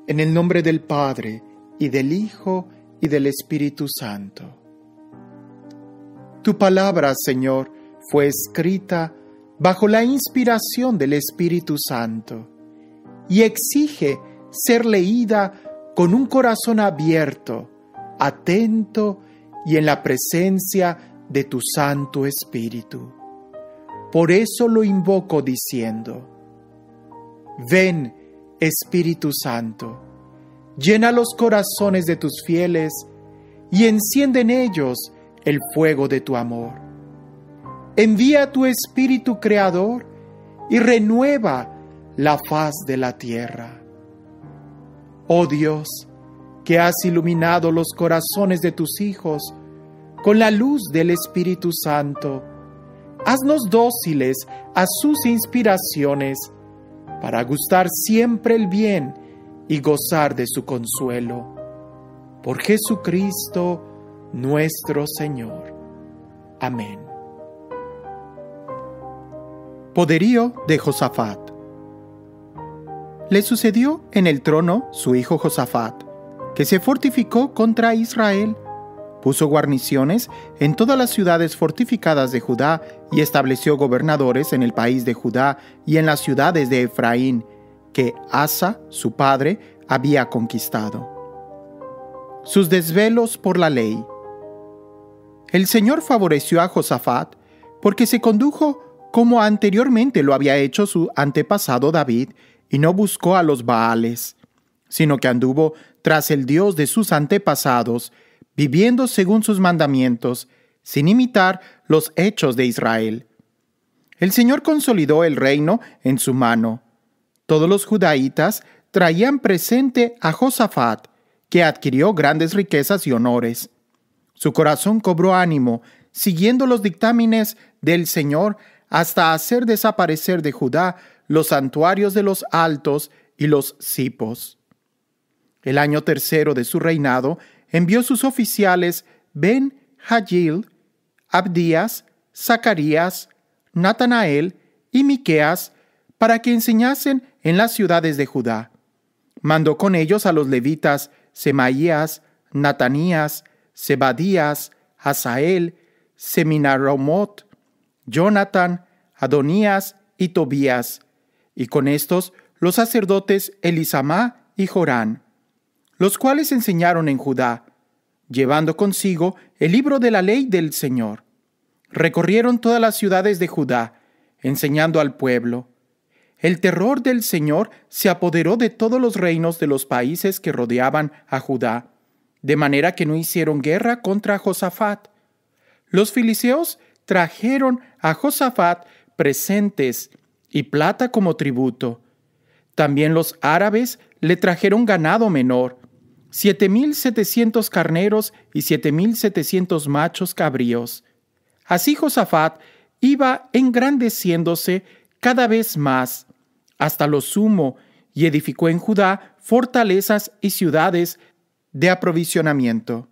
En el nombre del Padre, y del Hijo, y del Espíritu Santo. Tu palabra, Señor, fue escrita bajo la inspiración del Espíritu Santo y exige ser leída con un corazón abierto, atento y en la presencia de tu Santo Espíritu. Por eso lo invoco diciendo: ven, Espíritu Santo, llena los corazones de tus fieles y enciende en ellos el fuego de tu amor. Envía tu Espíritu Creador y renueva la faz de la tierra. Oh Dios, que has iluminado los corazones de tus hijos con la luz del Espíritu Santo, haznos dóciles a sus inspiraciones para gustar siempre el bien y gozar de su consuelo. Por Jesucristo nuestro Señor. Amén. Poderío de Josafat. Le sucedió en el trono su hijo Josafat, que se fortificó contra Israel. Puso guarniciones en todas las ciudades fortificadas de Judá y estableció gobernadores en el país de Judá y en las ciudades de Efraín, que Asa, su padre, había conquistado. Sus desvelos por la ley. El Señor favoreció a Josafat porque se condujo como anteriormente lo había hecho su antepasado David y no buscó a los Baales, sino que anduvo tras el Dios de sus antepasados, viviendo según sus mandamientos, sin imitar los hechos de Israel. El Señor consolidó el reino en su mano. Todos los judaítas traían presente a Josafat, que adquirió grandes riquezas y honores. Su corazón cobró ánimo, siguiendo los dictámenes del Señor, hasta hacer desaparecer de Judá los santuarios de los altos y los cipos. El año tercero de su reinado, envió sus oficiales Ben-Hagil, Abdías, Zacarías, Natanael y Miqueas para que enseñasen en las ciudades de Judá. Mandó con ellos a los levitas Semaías, Natanías, Zebadías, Hazael, Seminaromot, Jonatán, Adonías y Tobías, y con estos los sacerdotes Elisamá y Jorán, los cuales enseñaron en Judá, llevando consigo el libro de la ley del Señor. Recorrieron todas las ciudades de Judá, enseñando al pueblo. El terror del Señor se apoderó de todos los reinos de los países que rodeaban a Judá, de manera que no hicieron guerra contra Josafat. Los filisteos trajeron a Josafat presentes y plata como tributo. También los árabes le trajeron ganado menor, 7,700 carneros y 7,700 machos cabríos. Así Josafat iba engrandeciéndose cada vez más, hasta lo sumo, y edificó en Judá fortalezas y ciudades de aprovisionamiento.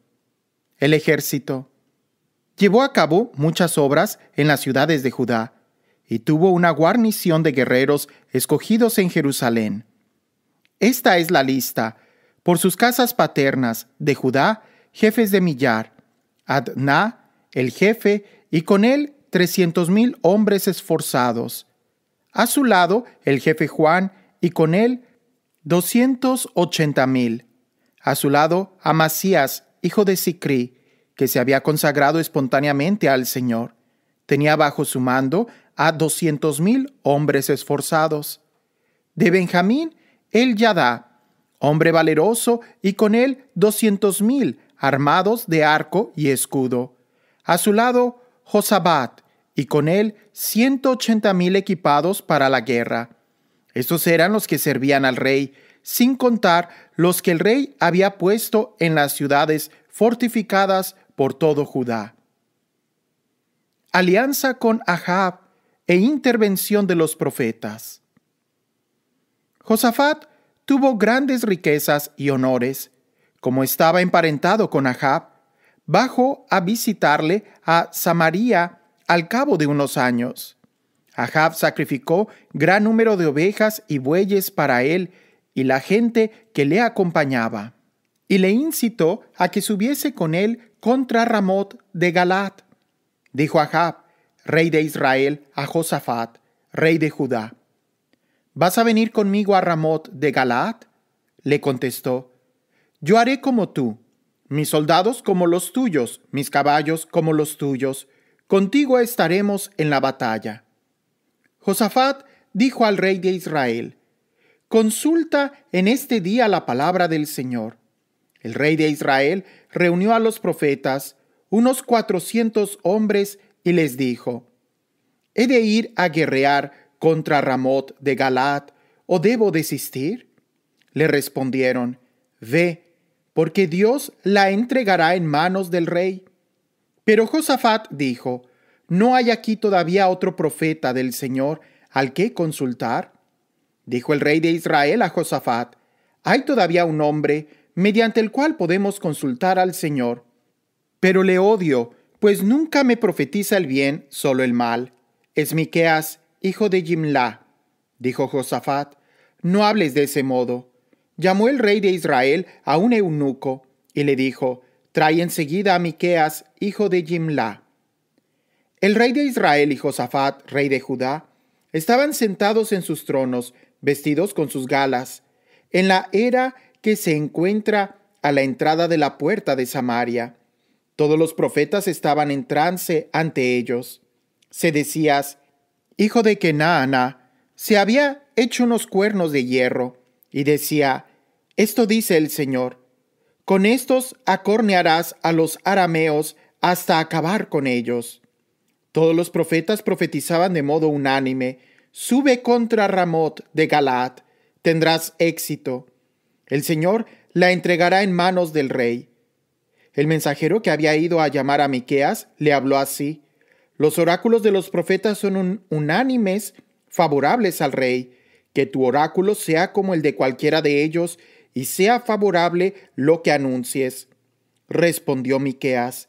El ejército. Llevó a cabo muchas obras en las ciudades de Judá, y tuvo una guarnición de guerreros escogidos en Jerusalén. Esta es la lista, por sus casas paternas, de Judá, jefes de millar: Adná, el jefe, y con él 300,000 hombres esforzados. A su lado, el jefe Juan, y con él 280,000. A su lado, Amasías, hijo de Sicri, que se había consagrado espontáneamente al Señor. Tenía bajo su mando a 200,000 hombres esforzados. De Benjamín, el Yadá, hombre valeroso, y con él 200,000 armados de arco y escudo. A su lado, Josabat, y con él 180,000 equipados para la guerra. Estos eran los que servían al rey, sin contar los que el rey había puesto en las ciudades fortificadas por todo Judá. Alianza con Ahab e intervención de los profetas. Josafat tuvo grandes riquezas y honores. Como estaba emparentado con Ahab, bajó a visitarle a Samaria al cabo de unos años. Ahab sacrificó gran número de ovejas y bueyes para él y la gente que le acompañaba. Y le incitó a que subiese con él contra Ramot de Galaad. Dijo Achb, rey de Israel, a Josafat, rey de Judá: ¿Vas a venir conmigo a Ramot de Galaad? Le contestó: Yo haré como tú, mis soldados como los tuyos, mis caballos como los tuyos. Contigo estaremos en la batalla. Josafat dijo al rey de Israel: Consulta en este día la palabra del Señor. El rey de Israel reunió a los profetas, unos 400 hombres, y les dijo: ¿He de ir a guerrear contra Ramot de Galaad, o debo desistir? Le respondieron: Ve, porque Dios la entregará en manos del rey. Pero Josafat dijo: ¿No hay aquí todavía otro profeta del Señor al que consultar? Dijo el rey de Israel a Josafat: Hay todavía un hombre mediante el cual podemos consultar al Señor. Pero le odio, pues nunca me profetiza el bien, solo el mal. Es Miqueas, hijo de Jimla. Dijo Josafat: No hables de ese modo. Llamó el rey de Israel a un eunuco y le dijo: Trae enseguida a Miqueas, hijo de Jimla. El rey de Israel y Josafat, rey de Judá, estaban sentados en sus tronos, vestidos con sus galas, en la era que se encuentra a la entrada de la puerta de Samaria. Todos los profetas estaban en trance ante ellos. Sedecías, hijo de Kenaana, se había hecho unos cuernos de hierro, y decía: Esto dice el Señor: Con estos acornearás a los arameos hasta acabar con ellos. Todos los profetas profetizaban de modo unánime: Sube contra Ramot de Galaad, tendrás éxito. El Señor la entregará en manos del rey. El mensajero que había ido a llamar a Miqueas le habló así: Los oráculos de los profetas son unánimes, favorables al rey. Que tu oráculo sea como el de cualquiera de ellos, y sea favorable lo que anuncies. Respondió Miqueas: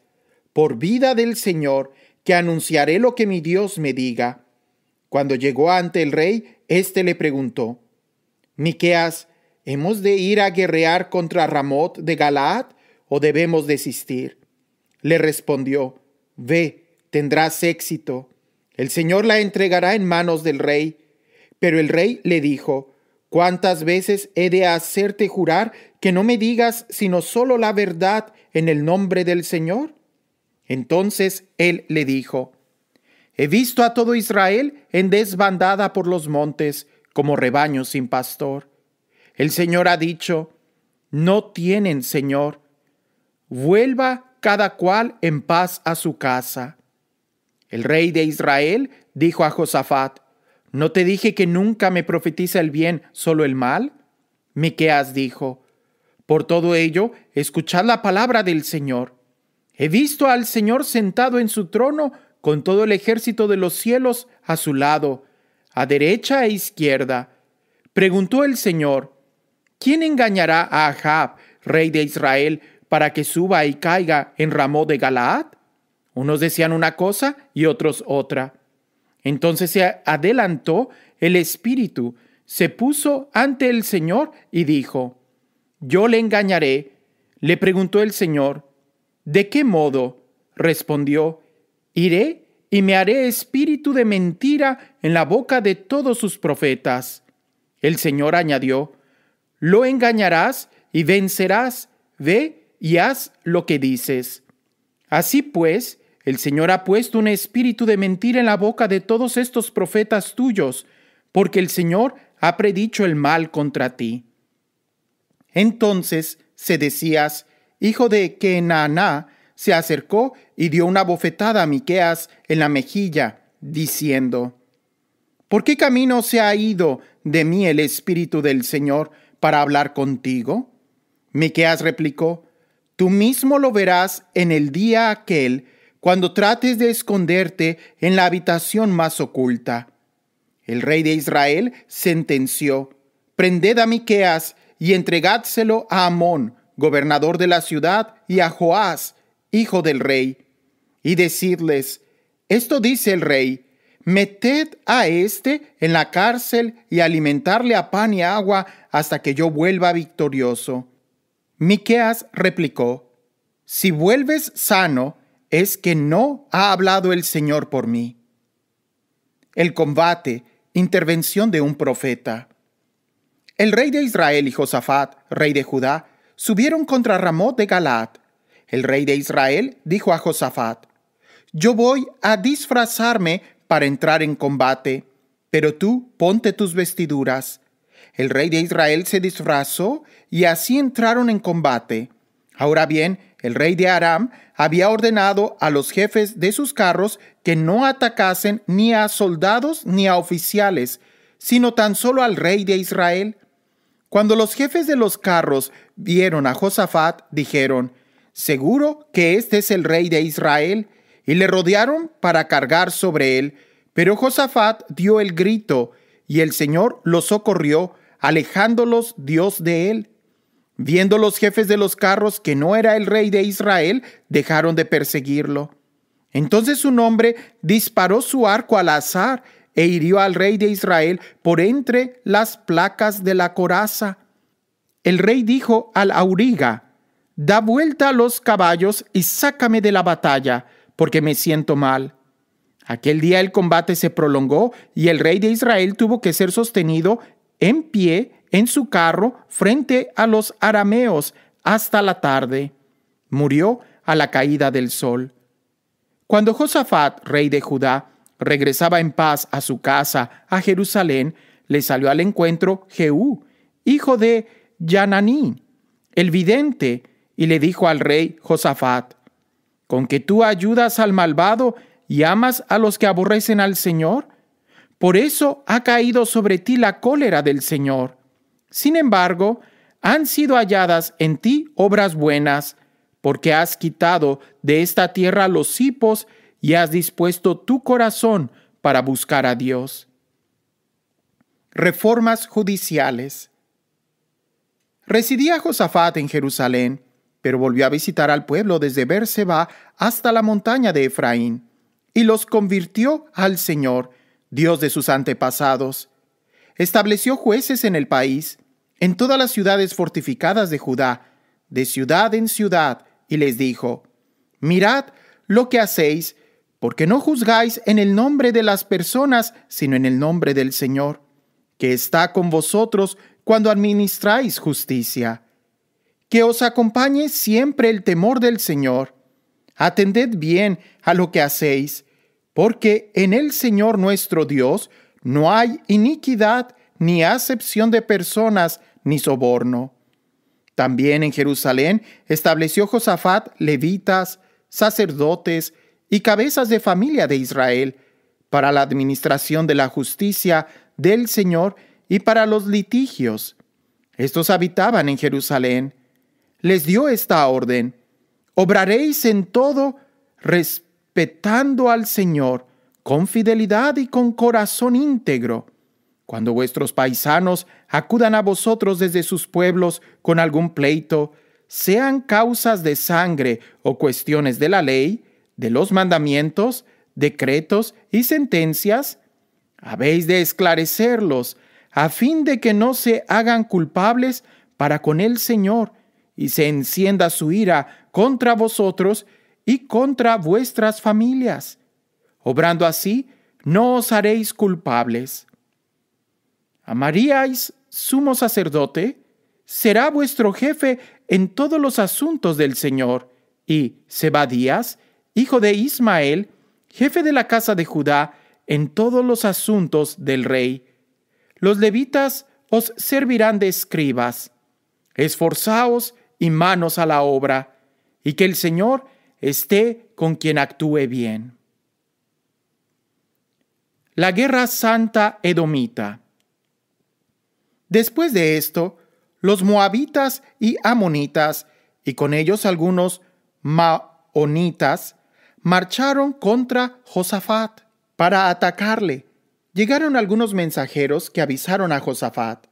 Por vida del Señor, que anunciaré lo que mi Dios me diga. Cuando llegó ante el rey, éste le preguntó: Miqueas, ¿hemos de ir a guerrear contra Ramot de Galaad, o debemos desistir? Le respondió: Ve, tendrás éxito. El Señor la entregará en manos del rey. Pero el rey le dijo: ¿Cuántas veces he de hacerte jurar que no me digas sino solo la verdad en el nombre del Señor? Entonces él le dijo: He visto a todo Israel en desbandada por los montes, como rebaño sin pastor. El Señor ha dicho: No tienen Señor. Vuelva cada cual en paz a su casa. El rey de Israel dijo a Josafat: ¿No te dije que nunca me profetiza el bien, solo el mal? Miqueas dijo: Por todo ello, escuchad la palabra del Señor. He visto al Señor sentado en su trono, con todo el ejército de los cielos a su lado, a derecha e izquierda. Preguntó el Señor: ¿Quién engañará a Achb, rey de Israel, para que suba y caiga en Ramot de Galaad? Unos decían una cosa y otros otra. Entonces se adelantó el espíritu, se puso ante el Señor y dijo: Yo le engañaré. Le preguntó el Señor: ¿De qué modo? Respondió: Iré y me haré espíritu de mentira en la boca de todos sus profetas. El Señor añadió: Lo engañarás y vencerás. Ve y haz lo que dices. Así pues, el Señor ha puesto un espíritu de mentira en la boca de todos estos profetas tuyos, porque el Señor ha predicho el mal contra ti. Entonces Sedecías, hijo de Kenaana, se acercó y dio una bofetada a Miqueas en la mejilla, diciendo: ¿Por qué camino se ha ido de mí el espíritu del Señor para hablar contigo? Miqueas replicó: Tú mismo lo verás en el día aquel, cuando trates de esconderte en la habitación más oculta. El rey de Israel sentenció: Prended a Miqueas y entregádselo a Amón, gobernador de la ciudad, y a Joás, hijo del rey, y decidles: Esto dice el rey: meted a éste en la cárcel y alimentarle a pan y agua hasta que yo vuelva victorioso. Miqueas replicó: si vuelves sano, es que no ha hablado el Señor por mí. El combate, intervención de un profeta. El rey de Israel y Josafat, rey de Judá, subieron contra Ramot de Galaad. El rey de Israel dijo a Josafat: yo voy a disfrazarme para entrar en combate, pero tú ponte tus vestiduras. El rey de Israel se disfrazó y así entraron en combate. Ahora bien, el rey de Aram había ordenado a los jefes de sus carros que no atacasen ni a soldados ni a oficiales, sino tan solo al rey de Israel. Cuando los jefes de los carros vieron a Josafat, dijeron: seguro que este es el rey de Israel, y le rodearon para cargar sobre él. Pero Josafat dio el grito, y el Señor los socorrió, alejándolos Dios de él. Viendo los jefes de los carros que no era el rey de Israel, dejaron de perseguirlo. Entonces un hombre disparó su arco al azar e hirió al rey de Israel por entre las placas de la coraza. El rey dijo al auriga: da vuelta a los caballos y sácame de la batalla, porque me siento mal. Aquel día el combate se prolongó y el rey de Israel tuvo que ser sostenido en pie en su carro frente a los arameos hasta la tarde. Murió a la caída del sol. Cuando Josafat, rey de Judá, regresaba en paz a su casa, a Jerusalén, le salió al encuentro Jehú, hijo de Yananí, el vidente, y le dijo al rey Josafat: ¿con que tú ayudas al malvado y amas a los que aborrecen al Señor? Por eso ha caído sobre ti la cólera del Señor. Sin embargo, han sido halladas en ti obras buenas, porque has quitado de esta tierra los hipos y has dispuesto tu corazón para buscar a Dios. Reformas judiciales. Residía Josafat en Jerusalén, pero volvió a visitar al pueblo desde Berseba hasta la montaña de Efraín, y los convirtió al Señor, Dios de sus antepasados. Estableció jueces en el país, en todas las ciudades fortificadas de Judá, de ciudad en ciudad, y les dijo: mirad lo que hacéis, porque no juzgáis en el nombre de las personas, sino en el nombre del Señor, que está con vosotros cuando administráis justicia. Que os acompañe siempre el temor del Señor. Atended bien a lo que hacéis, porque en el Señor nuestro Dios no hay iniquidad, ni acepción de personas, ni soborno. También en Jerusalén estableció Josafat levitas, sacerdotes y cabezas de familia de Israel, para la administración de la justicia del Señor y para los litigios. Estos habitaban en Jerusalén. Les dio esta orden: obraréis en todo respetando al Señor, con fidelidad y con corazón íntegro. Cuando vuestros paisanos acudan a vosotros desde sus pueblos con algún pleito, sean causas de sangre o cuestiones de la ley, de los mandamientos, decretos y sentencias, habéis de esclarecerlos, a fin de que no se hagan culpables para con el Señor, y se encienda su ira contra vosotros y contra vuestras familias. Obrando así, no os haréis culpables. ¿Amaríais sumo sacerdote? Será vuestro jefe en todos los asuntos del Señor. Y Zebadías, hijo de Ismael, jefe de la casa de Judá, en todos los asuntos del rey. Los levitas os servirán de escribas. Esforzaos y manos a la obra, y que el Señor esté con quien actúe bien. La guerra santa edomita. Después de esto, los moabitas y amonitas, y con ellos algunos maonitas, marcharon contra Josafat para atacarle. Llegaron algunos mensajeros que avisaron a Josafat: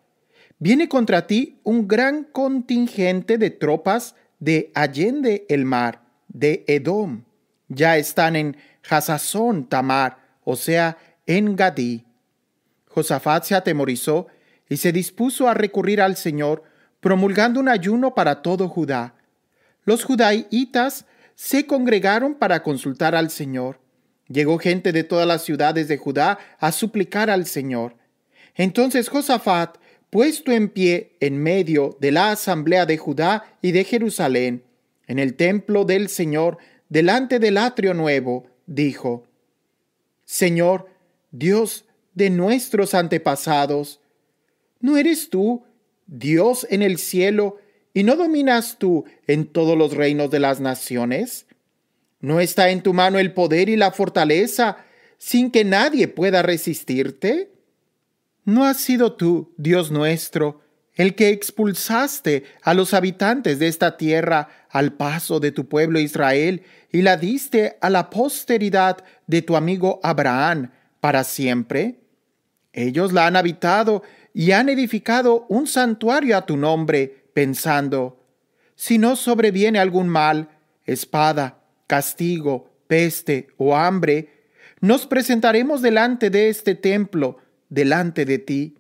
viene contra ti un gran contingente de tropas de allende el mar, de Edom. Ya están en Hasazón Tamar, o sea, En Gadí. Josafat se atemorizó y se dispuso a recurrir al Señor, promulgando un ayuno para todo Judá. Los judaítas se congregaron para consultar al Señor. Llegó gente de todas las ciudades de Judá a suplicar al Señor. Entonces Josafat, puesto en pie en medio de la asamblea de Judá y de Jerusalén, en el templo del Señor, delante del atrio nuevo, dijo: Señor, Dios de nuestros antepasados, ¿no eres tú Dios en el cielo y no dominas tú en todos los reinos de las naciones? ¿No está en tu mano el poder y la fortaleza sin que nadie pueda resistirte? ¿No has sido tú, Dios nuestro, el que expulsaste a los habitantes de esta tierra al paso de tu pueblo Israel y la diste a la posteridad de tu amigo Abraham para siempre? Ellos la han habitado y han edificado un santuario a tu nombre, pensando: si no sobreviene algún mal, espada, castigo, peste o hambre, nos presentaremos delante de este templo, delante de ti,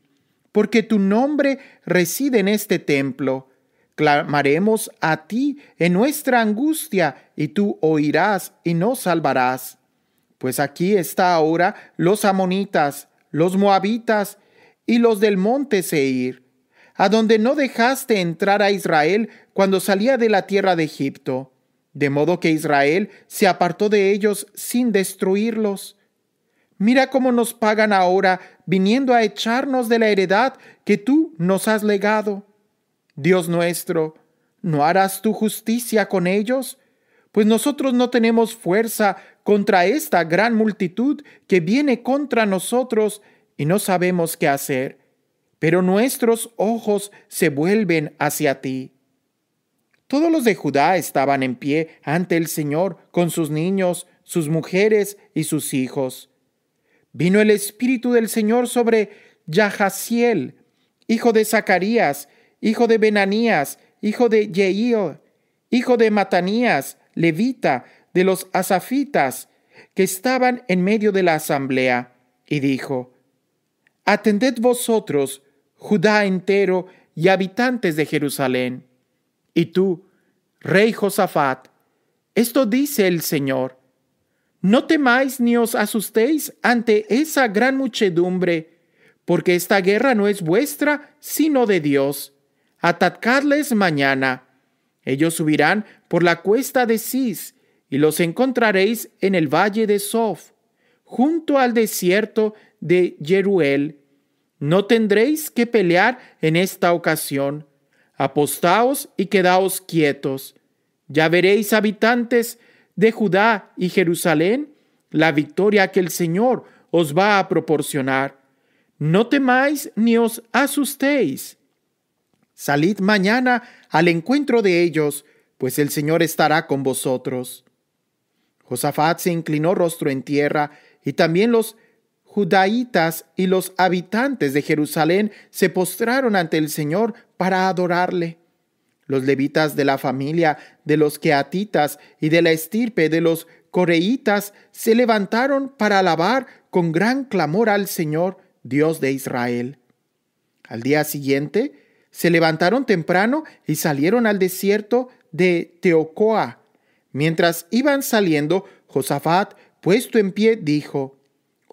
porque tu nombre reside en este templo. Clamaremos a ti en nuestra angustia, y tú oirás y nos salvarás. Pues aquí está ahora los amonitas, los moabitas y los del monte Seir, a donde no dejaste entrar a Israel cuando salía de la tierra de Egipto, de modo que Israel se apartó de ellos sin destruirlos. Mira cómo nos pagan ahora, viniendo a echarnos de la heredad que tú nos has legado. Dios nuestro, ¿no harás tu justicia con ellos? Pues nosotros no tenemos fuerza contra esta gran multitud que viene contra nosotros y no sabemos qué hacer, pero nuestros ojos se vuelven hacia ti. Todos los de Judá estaban en pie ante el Señor con sus niños, sus mujeres y sus hijos. Vino el Espíritu del Señor sobre Yahaziel, hijo de Zacarías, hijo de Benanías, hijo de Jehiel, hijo de Matanías, levita, de los asafitas, que estaban en medio de la asamblea, y dijo: Atended vosotros, Judá entero y habitantes de Jerusalén. Y tú, rey Josafat, esto dice el Señor: no temáis ni os asustéis ante esa gran muchedumbre, porque esta guerra no es vuestra, sino de Dios. Atacadles mañana. Ellos subirán por la cuesta de Cis, y los encontraréis en el valle de Sof, junto al desierto de Jeruel. No tendréis que pelear en esta ocasión. Apostaos y quedaos quietos. Ya veréis, habitantes de Judá y Jerusalén, la victoria que el Señor os va a proporcionar. No temáis ni os asustéis. Salid mañana al encuentro de ellos, pues el Señor estará con vosotros. Josafat se inclinó rostro en tierra, y también los judaítas y los habitantes de Jerusalén se postraron ante el Señor para adorarle. Los levitas de la familia de los queatitas y de la estirpe de los coreitas se levantaron para alabar con gran clamor al Señor, Dios de Israel. Al día siguiente se levantaron temprano y salieron al desierto de Teocoa. Mientras iban saliendo, Josafat, puesto en pie, dijo: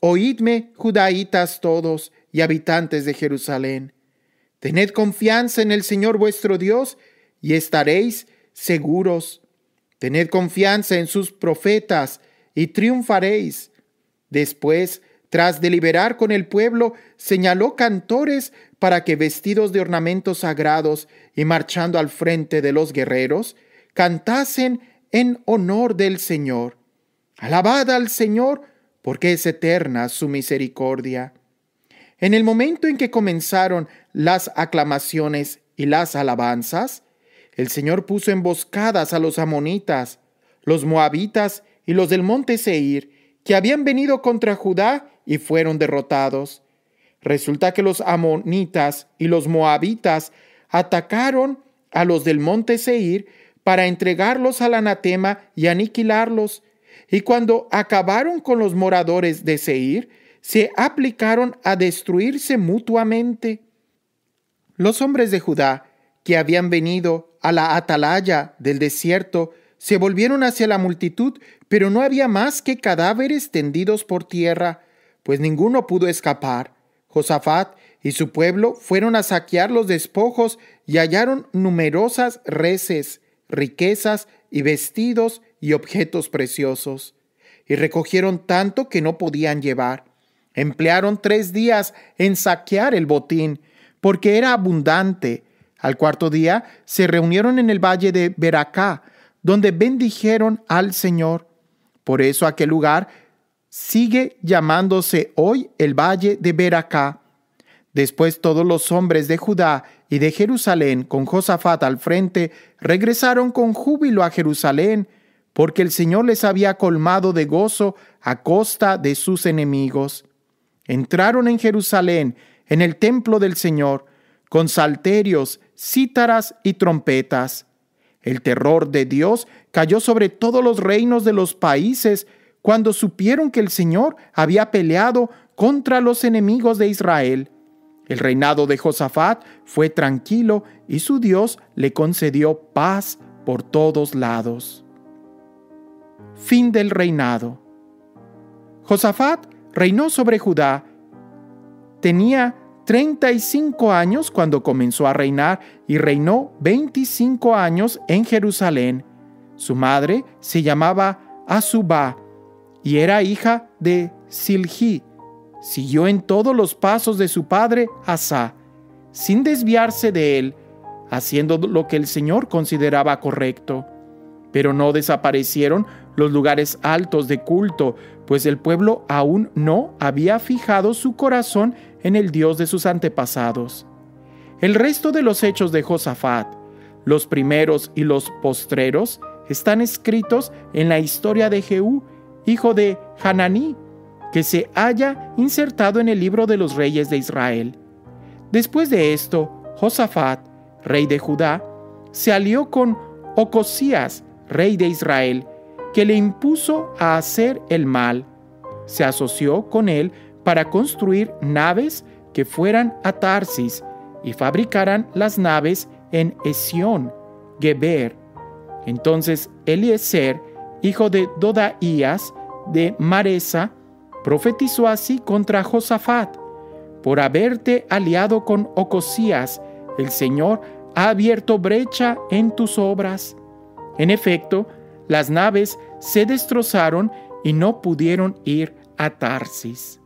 Oídme, judaítas todos y habitantes de Jerusalén. Tened confianza en el Señor vuestro Dios y estaréis seguros. Tened confianza en sus profetas y triunfaréis. Después, tras deliberar con el pueblo, señaló cantores para que, vestidos de ornamentos sagrados y marchando al frente de los guerreros, cantasen en honor del Señor. Alabad al Señor, porque es eterna su misericordia. En el momento en que comenzaron las aclamaciones y las alabanzas, el Señor puso emboscadas a los amonitas, los moabitas y los del monte Seir, que habían venido contra Judá y fueron derrotados. Resulta que los amonitas y los moabitas atacaron a los del monte Seir para entregarlos al anatema y aniquilarlos. Y cuando acabaron con los moradores de Seir, se aplicaron a destruirse mutuamente. Los hombres de Judá, que habían venido a la atalaya del desierto, se volvieron hacia la multitud, pero no había más que cadáveres tendidos por tierra, pues ninguno pudo escapar. Josafat y su pueblo fueron a saquear los despojos y hallaron numerosas reses, riquezas y vestidos y objetos preciosos. Y recogieron tanto que no podían llevar. Emplearon 3 días en saquear el botín, porque era abundante. Al 4.º día se reunieron en el valle de Beracá, donde bendijeron al Señor. Por eso aquel lugar sigue llamándose hoy el valle de Beracá. Después todos los hombres de Judá y de Jerusalén, con Josafat al frente, regresaron con júbilo a Jerusalén, porque el Señor les había colmado de gozo a costa de sus enemigos. Entraron en Jerusalén, en el templo del Señor, con salterios, cítaras y trompetas. El terror de Dios cayó sobre todos los reinos de los países cuando supieron que el Señor había peleado contra los enemigos de Israel. El reinado de Josafat fue tranquilo y su Dios le concedió paz por todos lados. Fin del reinado. Josafat reinó sobre Judá. Tenía 35 años cuando comenzó a reinar y reinó 25 años en Jerusalén. Su madre se llamaba Azubá y era hija de Silhi. Siguió en todos los pasos de su padre Asa, sin desviarse de él, haciendo lo que el Señor consideraba correcto. Pero no desaparecieron los lugares altos de culto, pues el pueblo aún no había fijado su corazón en el Dios de sus antepasados. El resto de los hechos de Josafat, los primeros y los postreros, están escritos en la historia de Jehú, hijo de Hananí, que se halla insertado en el libro de los reyes de Israel. Después de esto, Josafat, rey de Judá, se alió con Ocosías, rey de Israel, que le impuso a hacer el mal. Se asoció con él para construir naves que fueran a Tarsis y fabricaran las naves en Esión, Geber. Entonces Eliezer, hijo de Dodaías, de Maresa, profetizó así contra Josafat: por haberte aliado con Ocosías, el Señor ha abierto brecha en tus obras. En efecto, las naves se destrozaron y no pudieron ir a Tarsis.